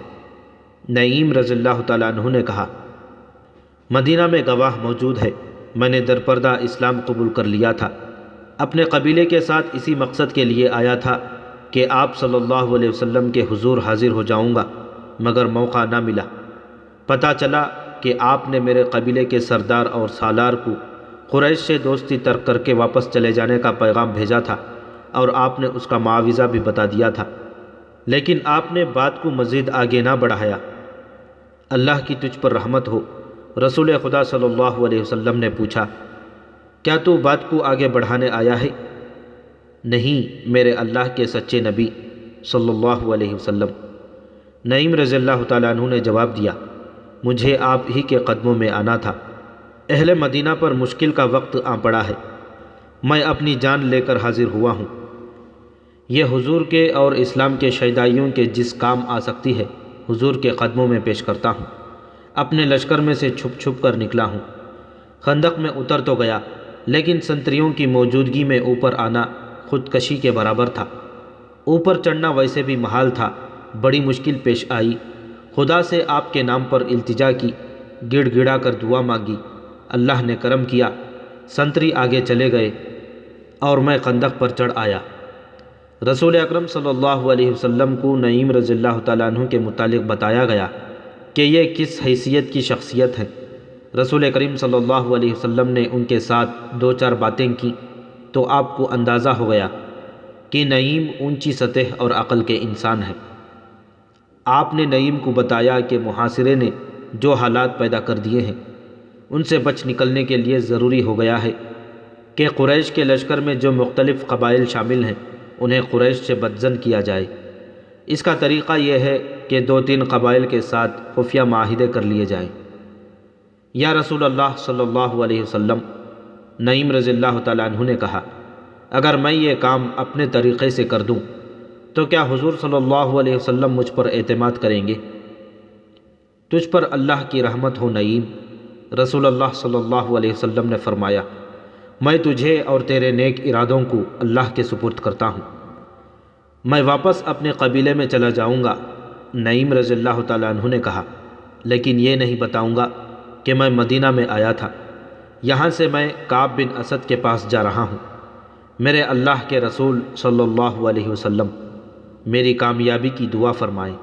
Speaker 1: نعیم رضی اللہ تعالیٰ عنہ نے کہا، مدینہ میں گواہ موجود ہے، میں نے درپردہ اسلام قبول کر لیا تھا۔ اپنے قبیلے کے ساتھ اسی مقصد کے لیے آیا تھا کہ آپ صلی اللہ علیہ وسلم کے حضور حاضر ہو جاؤں گا، مگر موقع نہ ملا۔ پتہ چلا کہ آپ نے میرے قبیلے کے سردار اور سالار کو قریش سے دوستی ترک کر کے واپس چلے جانے کا پیغام بھیجا تھا، اور آپ نے اس کا معاوضہ بھی بتا دیا تھا، لیکن آپ نے بات کو مزید آگے نہ بڑھایا۔ اللہ کی تجھ پر رحمت ہو۔ رسول خدا صلی اللہ علیہ وسلم نے پوچھا، کیا تو بات کو آگے بڑھانے آیا ہے؟ نہیں میرے اللہ کے سچے نبی صلی اللہ علیہ وسلم۔ نعیم رضی اللہ تعالیٰ عنہ نے جواب دیا، مجھے آپ ہی کے قدموں میں آنا تھا۔ اہل مدینہ پر مشکل کا وقت آ پڑا ہے، میں اپنی جان لے کر حاضر ہوا ہوں۔ یہ حضور کے اور اسلام کے شیدائیوں کے جس کام آ سکتی ہے، حضور کے قدموں میں پیش کرتا ہوں۔ اپنے لشکر میں سے چھپ چھپ کر نکلا ہوں۔ خندق میں اتر تو گیا، لیکن سنتریوں کی موجودگی میں اوپر آنا خودکشی کے برابر تھا۔ اوپر چڑھنا ویسے بھی محال تھا۔ بڑی مشکل پیش آئی۔ خدا سے آپ کے نام پر التجا کی، گڑ گڑا کر دعا مانگی۔ اللہ نے کرم کیا، سنتری آگے چلے گئے اور میں خندق پر چڑھ آیا۔ رسول اکرم صلی اللہ علیہ وسلم کو نعیم رضی اللہ تعالیٰ عنہ کے متعلق بتایا گیا کہ یہ کس حیثیت کی شخصیت ہے۔ رسول کریم صلی اللہ علیہ وسلم نے ان کے ساتھ 2-4 باتیں کی تو آپ کو اندازہ ہو گیا کہ نعیم اونچی سطح اور عقل کے انسان ہیں۔ آپ نے نعیم کو بتایا کہ محاصرے نے جو حالات پیدا کر دیے ہیں، ان سے بچ نکلنے کے لیے ضروری ہو گیا ہے کہ قریش کے لشکر میں جو مختلف قبائل شامل ہیں انہیں قریش سے بدزن کیا جائے۔ اس کا طریقہ یہ ہے کہ 2-3 قبائل کے ساتھ خفیہ معاہدے کر لیے جائیں۔ یا رسول اللہ صلی اللہ علیہ وسلم، نعیم رضی اللہ تعالیٰ عنہ نے کہا، اگر میں یہ کام اپنے طریقے سے کر دوں تو کیا حضور صلی اللہ علیہ وسلم مجھ پر اعتماد کریں گے؟ تجھ پر اللہ کی رحمت ہو نعیم۔ رسول اللہ صلی اللہ علیہ وسلم نے فرمایا، میں تجھے اور تیرے نیک ارادوں کو اللہ کے سپرد کرتا ہوں۔ میں واپس اپنے قبیلے میں چلا جاؤں گا۔ نعیم رضی اللہ تعالیٰ عنہ نے کہا، لیکن یہ نہیں بتاؤں گا کہ میں مدینہ میں آیا تھا۔ یہاں سے میں کعب بن اسد کے پاس جا رہا ہوں۔ میرے اللہ کے رسول صلی اللہ علیہ وسلم میری کامیابی کی دعا فرمائیں۔